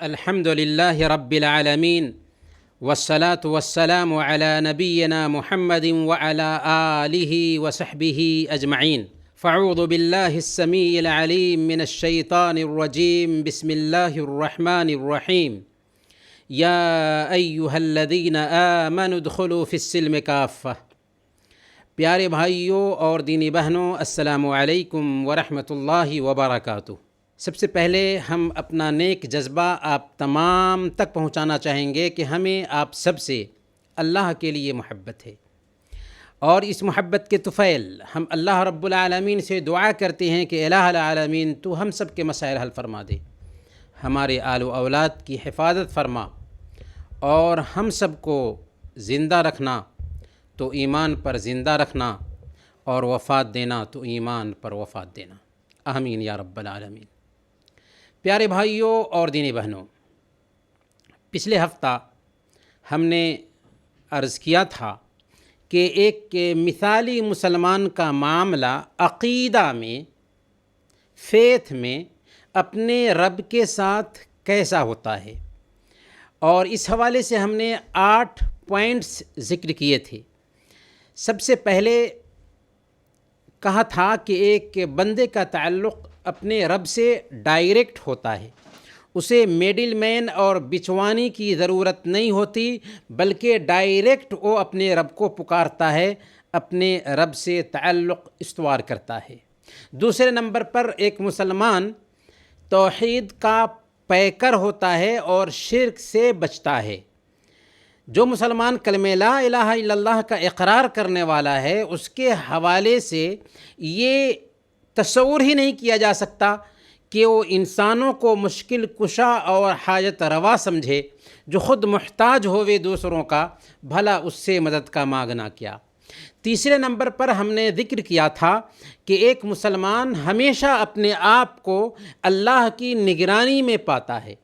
الحمد لله رب العالمين والصلاة والسلام على نبينا محمد وعلى آله وصحبه أجمعين. فاعوذ بالله السميع العليم من الشيطان الرجيم. بسم الله الرحمن الرحيم. يا أيها الذين آمنوا ادخلوا في السلم كافة. پیارے بھائیوں اور دینی بہنوں، السلام علیکم ورحمۃ اللہ وبرکاتہ۔ سب سے پہلے ہم اپنا نیک جذبہ آپ تمام تک پہنچانا چاہیں گے کہ ہمیں آپ سب سے اللہ کے لیے محبت ہے، اور اس محبت کے طفیل ہم اللہ رب العالمین سے دعا کرتے ہیں کہ الہ العالمین تو ہم سب کے مسائل حل فرما دے، ہمارے آل و اولاد کی حفاظت فرما، اور ہم سب کو زندہ رکھنا تو ایمان پر زندہ رکھنا، اور وفات دینا تو ایمان پر وفات دینا، آمین یا رب العالمین۔ پیارے بھائیوں اور دینی بہنوں، پچھلے ہفتہ ہم نے عرض کیا تھا کہ ایک مثالی مسلمان کا معاملہ عقیدہ میں، فیتھ میں اپنے رب کے ساتھ کیسا ہوتا ہے، اور اس حوالے سے ہم نے 8 پوائنٹس ذکر کیے تھے۔ سب سے پہلے کہا تھا کہ ایک بندے کا تعلق اپنے رب سے ڈائریکٹ ہوتا ہے، اسے میڈل مین اور بچوانی کی ضرورت نہیں ہوتی، بلکہ ڈائریکٹ وہ اپنے رب کو پکارتا ہے، اپنے رب سے تعلق استوار کرتا ہے۔ دوسرے نمبر پر ایک مسلمان توحید کا پیکر ہوتا ہے اور شرک سے بچتا ہے۔ جو مسلمان کلمہ لا الہ الا اللہ کا اقرار کرنے والا ہے، اس کے حوالے سے یہ تصور ہی نہیں کیا جا سکتا کہ وہ انسانوں کو مشکل کشا اور حاجت روا سمجھے، جو خود محتاج ہوئے دوسروں کا، بھلا اس سے مدد کا مانگنا کیا۔ تیسرے نمبر پر ہم نے ذکر کیا تھا کہ ایک مسلمان ہمیشہ اپنے آپ کو اللہ کی نگرانی میں پاتا ہے۔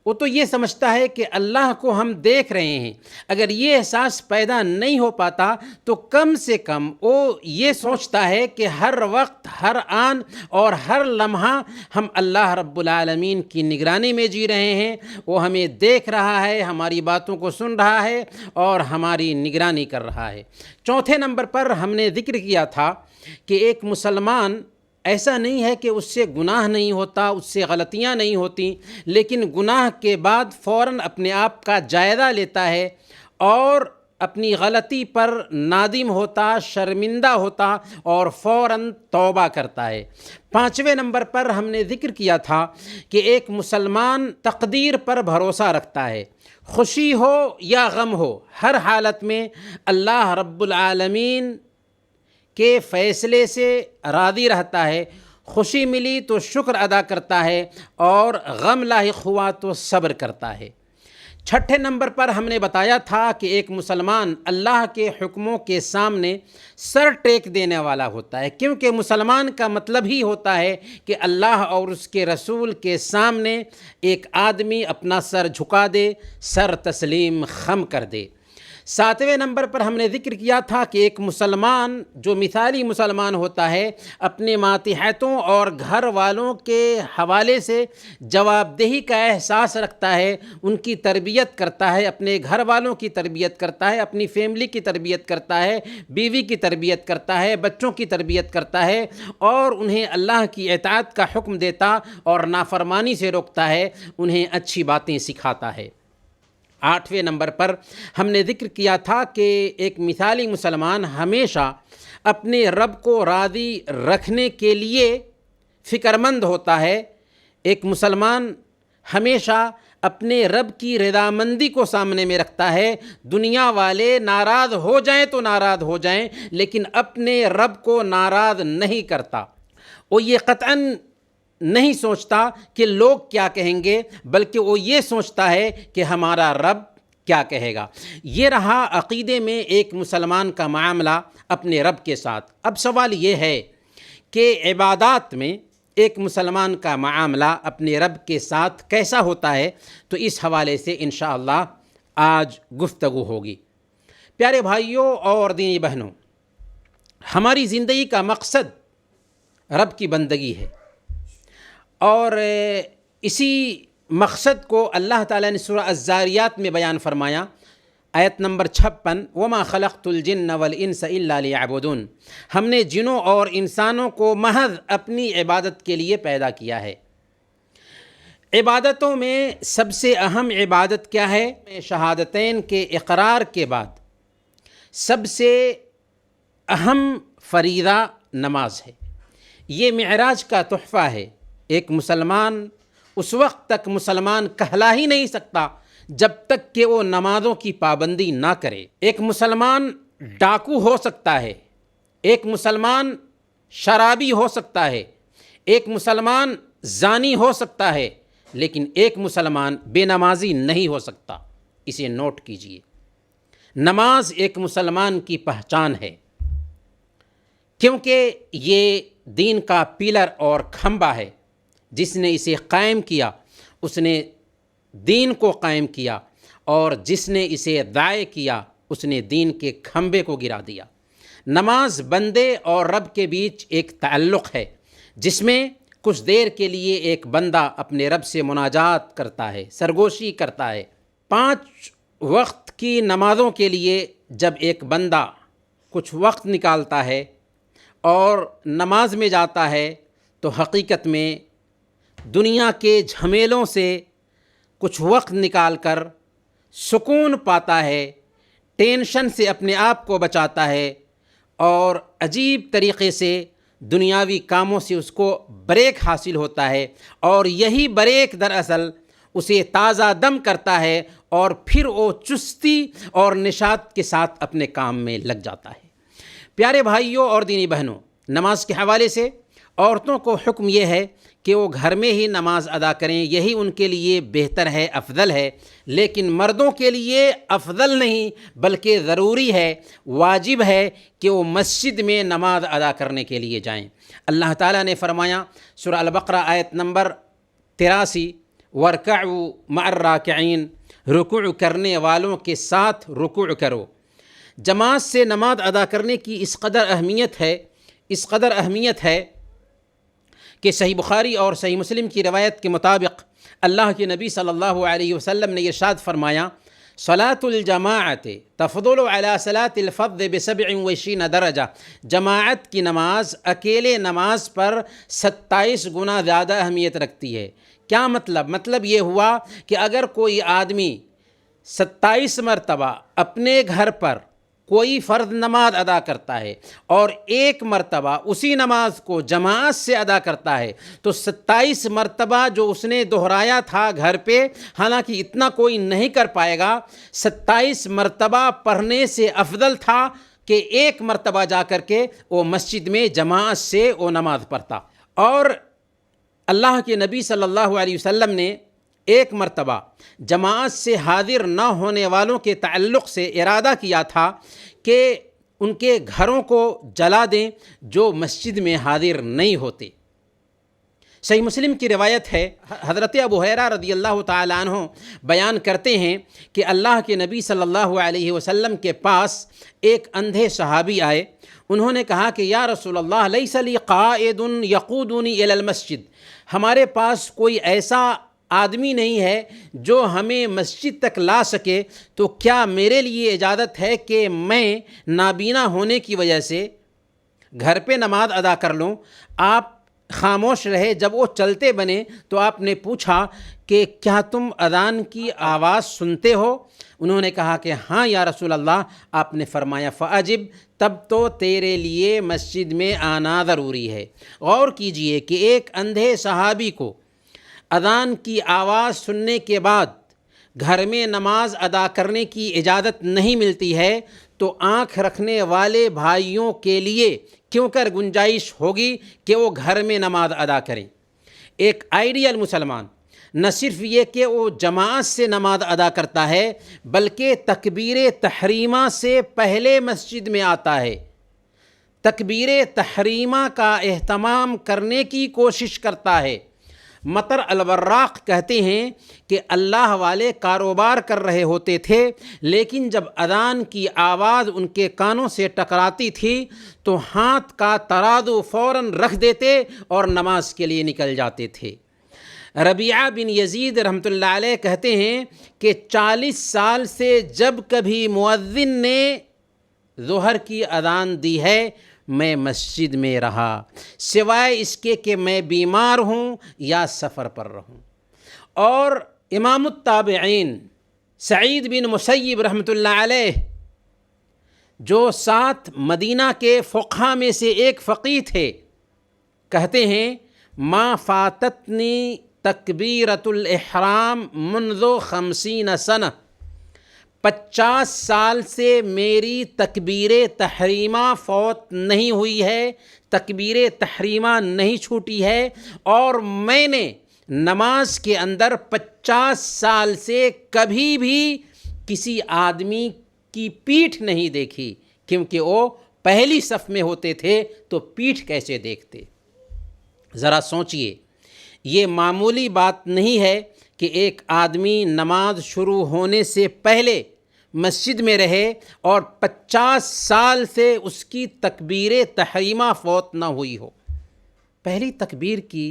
وہ تو یہ سمجھتا ہے کہ اللہ کو ہم دیکھ رہے ہیں۔ اگر یہ احساس پیدا نہیں ہو پاتا تو کم سے کم وہ یہ سوچتا ہے کہ ہر وقت، ہر آن اور ہر لمحہ ہم اللہ رب العالمین کی نگرانی میں جی رہے ہیں، وہ ہمیں دیکھ رہا ہے، ہماری باتوں کو سن رہا ہے اور ہماری نگرانی کر رہا ہے۔ چوتھے نمبر پر ہم نے ذکر کیا تھا کہ ایک مسلمان ایسا نہیں ہے کہ اس سے گناہ نہیں ہوتا، اس سے غلطیاں نہیں ہوتی، لیکن گناہ کے بعد فوراً اپنے آپ کا جائزہ لیتا ہے اور اپنی غلطی پر نادم ہوتا، شرمندہ ہوتا اور فوراً توبہ کرتا ہے۔ پانچویں نمبر پر ہم نے ذکر کیا تھا کہ ایک مسلمان تقدیر پر بھروسہ رکھتا ہے، خوشی ہو یا غم ہو، ہر حالت میں اللہ رب العالمین کے فیصلے سے راضی رہتا ہے۔ خوشی ملی تو شکر ادا کرتا ہے، اور غم لاحق ہوا تو صبر کرتا ہے۔ چھٹے نمبر پر ہم نے بتایا تھا کہ ایک مسلمان اللہ کے حکموں کے سامنے سر ٹیک دینے والا ہوتا ہے، کیونکہ مسلمان کا مطلب ہی ہوتا ہے کہ اللہ اور اس کے رسول کے سامنے ایک آدمی اپنا سر جھکا دے، سر تسلیم خم کر دے۔ ساتویں نمبر پر ہم نے ذکر کیا تھا کہ ایک مسلمان جو مثالی مسلمان ہوتا ہے، اپنے ماتحتوں اور گھر والوں کے حوالے سے جواب دہی کا احساس رکھتا ہے، ان کی تربیت کرتا ہے، اپنے گھر والوں کی تربیت کرتا ہے، اپنی فیملی کی تربیت کرتا ہے، بیوی کی تربیت کرتا ہے، بچوں کی تربیت کرتا ہے، اور انہیں اللہ کی اطاعت کا حکم دیتا اور نافرمانی سے روکتا ہے، انہیں اچھی باتیں سکھاتا ہے۔ 8ویں نمبر پر ہم نے ذکر کیا تھا کہ ایک مثالی مسلمان ہمیشہ اپنے رب کو راضی رکھنے کے لیے فکر مند ہوتا ہے۔ ایک مسلمان ہمیشہ اپنے رب کی رضامندی کو سامنے میں رکھتا ہے۔ دنیا والے ناراض ہو جائیں تو ناراض ہو جائیں، لیکن اپنے رب کو ناراض نہیں کرتا۔ وہ یہ قطعاً نہیں سوچتا کہ لوگ کیا کہیں گے، بلکہ وہ یہ سوچتا ہے کہ ہمارا رب کیا کہے گا۔ یہ رہا عقیدے میں ایک مسلمان کا معاملہ اپنے رب کے ساتھ۔ اب سوال یہ ہے کہ عبادات میں ایک مسلمان کا معاملہ اپنے رب کے ساتھ کیسا ہوتا ہے، تو اس حوالے سے انشاءاللہ آج گفتگو ہوگی۔ پیارے بھائیوں اور دینی بہنوں، ہماری زندگی کا مقصد رب کی بندگی ہے، اور اسی مقصد کو اللہ تعالیٰ نے سورہ الذاریات میں بیان فرمایا، آیت نمبر 56، وما خلقت الجن والانس الا لیعبدون، ہم نے جنوں اور انسانوں کو محض اپنی عبادت کے لیے پیدا کیا ہے۔ عبادتوں میں سب سے اہم عبادت کیا ہے؟ شہادتین کے اقرار کے بعد سب سے اہم فریضہ نماز ہے۔ یہ معراج کا تحفہ ہے۔ ایک مسلمان اس وقت تک مسلمان کہلا ہی نہیں سکتا جب تک کہ وہ نمازوں کی پابندی نہ کرے۔ ایک مسلمان ڈاکو ہو سکتا ہے، ایک مسلمان شرابی ہو سکتا ہے، ایک مسلمان زانی ہو سکتا ہے، لیکن ایک مسلمان بے نمازی نہیں ہو سکتا۔ اسے نوٹ کیجئے، نماز ایک مسلمان کی پہچان ہے، کیونکہ یہ دین کا پلر اور کھمبا ہے۔ جس نے اسے قائم کیا اس نے دین کو قائم کیا، اور جس نے اسے ضائع کیا اس نے دین کے کھمبے کو گرا دیا۔ نماز بندے اور رب کے بیچ ایک تعلق ہے، جس میں کچھ دیر کے لیے ایک بندہ اپنے رب سے مناجات کرتا ہے، سرگوشی کرتا ہے۔ 5 وقت کی نمازوں کے لیے جب ایک بندہ کچھ وقت نکالتا ہے اور نماز میں جاتا ہے تو حقیقت میں دنیا کے جھمیلوں سے کچھ وقت نکال کر سکون پاتا ہے، ٹینشن سے اپنے آپ کو بچاتا ہے، اور عجیب طریقے سے دنیاوی کاموں سے اس کو بریک حاصل ہوتا ہے، اور یہی بریک دراصل اسے تازہ دم کرتا ہے، اور پھر وہ چستی اور نشاط کے ساتھ اپنے کام میں لگ جاتا ہے۔ پیارے بھائیوں اور دینی بہنوں، نماز کے حوالے سے عورتوں کو حکم یہ ہے کہ وہ گھر میں ہی نماز ادا کریں، یہی ان کے لیے بہتر ہے، افضل ہے۔ لیکن مردوں کے لیے افضل نہیں بلکہ ضروری ہے، واجب ہے کہ وہ مسجد میں نماز ادا کرنے کے لیے جائیں۔ اللہ تعالیٰ نے فرمایا سورہ البقرہ آیت نمبر 83، وَارْكَعُوا مَعَ الرَّاكِعِينَ، رکوع کرنے والوں کے ساتھ رکوع کرو۔ جماعت سے نماز ادا کرنے کی اس قدر اہمیت ہے کہ صحیح بخاری اور صحیح مسلم کی روایت کے مطابق اللہ کے نبی صلی اللہ علیہ وسلم نے ارشاد فرمایا، صلاۃ الجماعت تفضل علی صلاۃ الفرد ب27 درجہ، جماعت کی نماز اکیلے نماز پر 27 گنا زیادہ اہمیت رکھتی ہے۔ کیا مطلب یہ ہوا کہ اگر کوئی آدمی 27 مرتبہ اپنے گھر پر کوئی فرض نماز ادا کرتا ہے اور ایک مرتبہ اسی نماز کو جماعت سے ادا کرتا ہے تو 27 مرتبہ جو اس نے دہرایا تھا گھر پہ، حالانکہ اتنا کوئی نہیں کر پائے گا، 27 مرتبہ پڑھنے سے افضل تھا کہ ایک مرتبہ جا کر کے وہ مسجد میں جماعت سے وہ نماز پڑھتا۔ اور اللہ کے نبی صلی اللہ علیہ وسلم نے ایک مرتبہ جماعت سے حاضر نہ ہونے والوں کے تعلق سے ارادہ کیا تھا کہ ان کے گھروں کو جلا دیں جو مسجد میں حاضر نہیں ہوتے۔ صحیح مسلم کی روایت ہے، حضرت ابو ہریرہ رضی اللہ تعالیٰ عنہ بیان کرتے ہیں کہ اللہ کے نبی صلی اللہ علیہ وسلم کے پاس ایک اندھے صحابی آئے۔ انہوں نے کہا کہ یا رسول اللہ، لیس لی قائد یقودنی الی المسجد، ہمارے پاس کوئی ایسا آدمی نہیں ہے جو ہمیں مسجد تک لا سکے، تو کیا میرے لیے اجازت ہے کہ میں نابینا ہونے کی وجہ سے گھر پہ نماز ادا کر لوں؟ آپ خاموش رہے۔ جب وہ چلتے بنے تو آپ نے پوچھا کہ کیا تم اذان کی آواز سنتے ہو؟ انہوں نے کہا کہ ہاں یا رسول اللہ۔ آپ نے فرمایا فَأَجِبْ، تب تو تیرے لیے مسجد میں آنا ضروری ہے۔ غور کیجئے کہ ایک اندھے صحابی کو اذان کی آواز سننے کے بعد گھر میں نماز ادا کرنے کی اجازت نہیں ملتی ہے، تو آنکھ رکھنے والے بھائیوں کے لیے کیوں کر گنجائش ہوگی کہ وہ گھر میں نماز ادا کریں۔ ایک آئیڈیل مسلمان نہ صرف یہ کہ وہ جماعت سے نماز ادا کرتا ہے بلکہ تکبیر تحریمہ سے پہلے مسجد میں آتا ہے، تکبیر تحریمہ کا اہتمام کرنے کی کوشش کرتا ہے۔ مطر الوراق کہتے ہیں کہ اللہ والے کاروبار کر رہے ہوتے تھے، لیکن جب اذان کی آواز ان کے کانوں سے ٹکراتی تھی تو ہاتھ کا ترازو فوراً رکھ دیتے اور نماز کے لیے نکل جاتے تھے۔ ربیعہ بن یزید رحمۃ اللہ علیہ کہتے ہیں کہ 40 سال سے جب کبھی مؤذن نے ظہر کی اذان دی ہے میں مسجد میں رہا، سوائے اس کے کہ میں بیمار ہوں یا سفر پر رہوں۔ اور امام التابعین سعید بن مسیب رحمۃ اللہ علیہ جو 7 مدینہ کے فقہاء میں سے ایک فقیہ تھے، کہتے ہیں ما فاتتنی تکبیرۃ الاحرام منذ 50 سنہ، 50 سال سے میری تکبیر تحریمہ فوت نہیں ہوئی ہے، تکبیر تحریمہ نہیں چھوٹی ہے، اور میں نے نماز کے اندر 50 سال سے کبھی بھی کسی آدمی کی پیٹھ نہیں دیکھی، کیونکہ وہ پہلی صف میں ہوتے تھے تو پیٹھ کیسے دیکھتے؟ ذرا سوچئے، یہ معمولی بات نہیں ہے کہ ایک آدمی نماز شروع ہونے سے پہلے مسجد میں رہے اور 50 سال سے اس کی تکبیر تحریمہ فوت نہ ہوئی ہو۔ پہلی تکبیر کی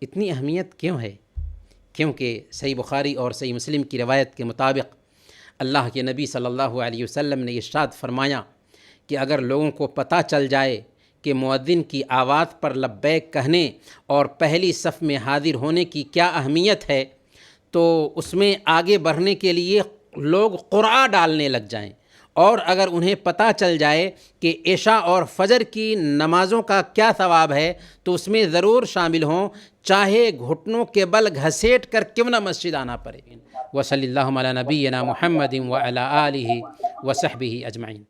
اتنی اہمیت کیوں ہے؟ کیونکہ صحیح بخاری اور صحیح مسلم کی روایت کے مطابق اللہ کے نبی صلی اللہ علیہ وسلم نے ارشاد فرمایا کہ اگر لوگوں کو پتہ چل جائے کہ مؤذن کی آواز پر لبیک کہنے اور پہلی صف میں حاضر ہونے کی کیا اہمیت ہے تو اس میں آگے بڑھنے کے لیے لوگ قرعہ ڈالنے لگ جائیں، اور اگر انہیں پتہ چل جائے کہ عشاء اور فجر کی نمازوں کا کیا ثواب ہے تو اس میں ضرور شامل ہوں، چاہے گھٹنوں کے بل گھسیٹ کر کیوں نہ مسجد آنا پڑے۔ وصلی اللہ علی نبینا محمد وعلی آلہ وصحبہ اجمعین۔